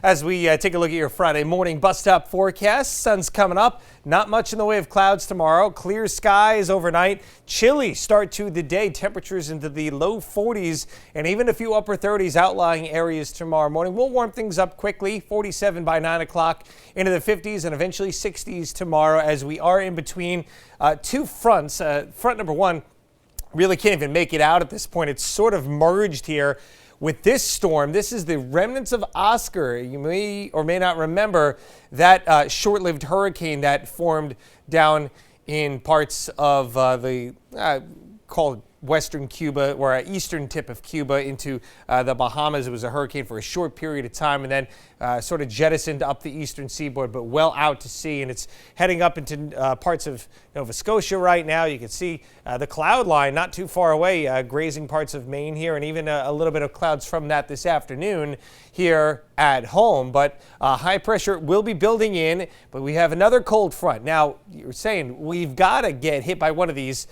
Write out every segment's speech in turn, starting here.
As we take a look at your Friday morning bus stop forecast, sun's coming up. Not much in the way of clouds tomorrow. Clear skies overnight. Chilly start to the day. Temperatures into the low 40s and even a few upper 30s outlying areas tomorrow morning. We'll warm things up quickly. 47 by 9 o'clock into the 50s and eventually 60s tomorrow as we are in between two fronts. Front number one really can't even make it out at this point. It's sort of merged here with this storm. This is the remnants of Oscar. You may or may not remember that short-lived hurricane that formed down in parts of the called western Cuba, or eastern tip of Cuba into the Bahamas. It was a hurricane for a short period of time and then sort of jettisoned up the eastern seaboard, but well out to sea. And it's heading up into parts of Nova Scotia right now. You can see the cloud line not too far away, grazing parts of Maine here, and even a little bit of clouds from that this afternoon here at home. But high pressure will be building in, but we have another cold front. Now, you're saying we've got to get hit by one of these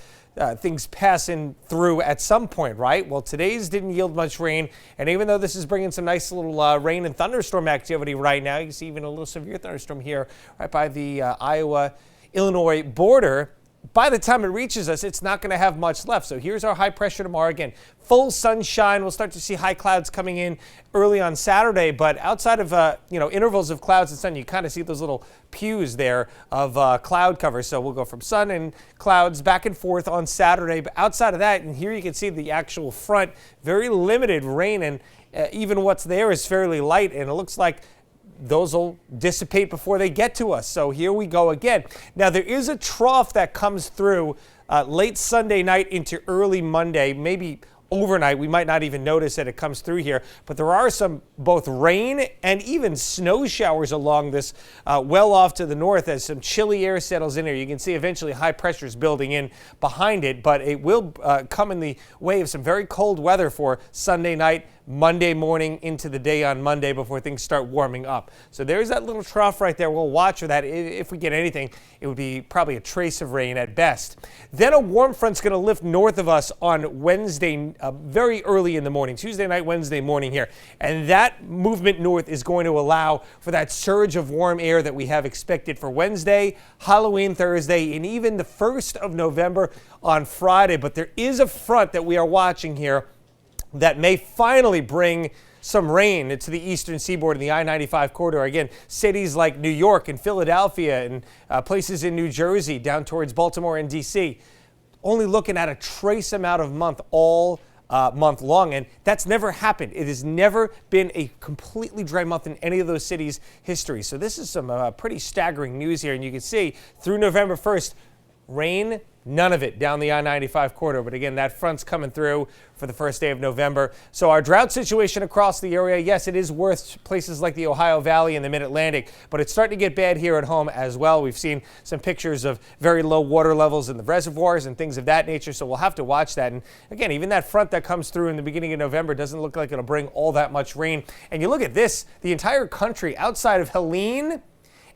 things passing through at some point, right? Well, today's didn't yield much rain, and even though this is bringing some nice little rain and thunderstorm activity right now, you can see even a little severe thunderstorm here right by the Iowa-Illinois border. By the time it reaches us, it's not going to have much left. So here's our high pressure tomorrow. Again, full sunshine. We'll start to see high clouds coming in early on Saturday, but outside of intervals of clouds and sun, you kind of see those little pews there of cloud cover. So we'll go from sun and clouds back and forth on Saturday. But outside of that, and here you can see the actual front, very limited rain, and even what's there is fairly light, and it looks like those will dissipate before they get to us. So here we go again. Now, there is a trough that comes through late Sunday night into early Monday, maybe overnight. We might not even notice that it comes through here, but there are some both rain and even snow showers along this well off to the north as some chilly air settles in here. You can see eventually high pressure is building in behind it, but it will come in the way of some very cold weather for Sunday night, Monday morning into the day on Monday before things start warming up. So there's that little trough right there. We'll watch for that. If we get anything, it would be probably a trace of rain at best. Then a warm front's going to lift north of us on Wednesday, very early in the morning, Tuesday night, Wednesday morning here. And that movement north is going to allow for that surge of warm air that we have expected for Wednesday, Halloween, Thursday, and even the 1st of November on Friday. But there is a front that we are watching here that may finally bring some rain to the eastern seaboard in the I-95 corridor. Again, cities like New York and Philadelphia and places in New Jersey down towards Baltimore and D.C. only looking at a trace amount of month long, and that's never happened. It has never been a completely dry month in any of those cities' history. So this is some pretty staggering news here, and you can see through November 1st, rain, none of it down the I-95 corridor. But again, that front's coming through for the first day of November. So our drought situation across the area, yes, it is worse places like the Ohio Valley and the Mid-Atlantic, but it's starting to get bad here at home as well. We've seen some pictures of very low water levels in the reservoirs and things of that nature, so we'll have to watch that. And again, even that front that comes through in the beginning of November doesn't look like it'll bring all that much rain. And you look at this, the entire country outside of Helene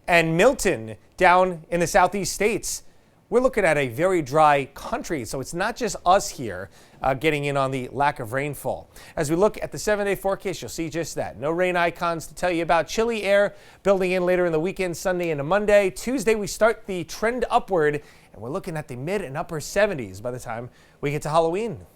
and Milton down in the southeast states, we're looking at a very dry country, so it's not just us here getting in on the lack of rainfall. As we look at the 7-day forecast, you'll see just that. No rain icons to tell you about. Chilly air building in later in the weekend, Sunday into Monday. Tuesday, we start the trend upward, and we're looking at the mid and upper 70s by the time we get to Halloween.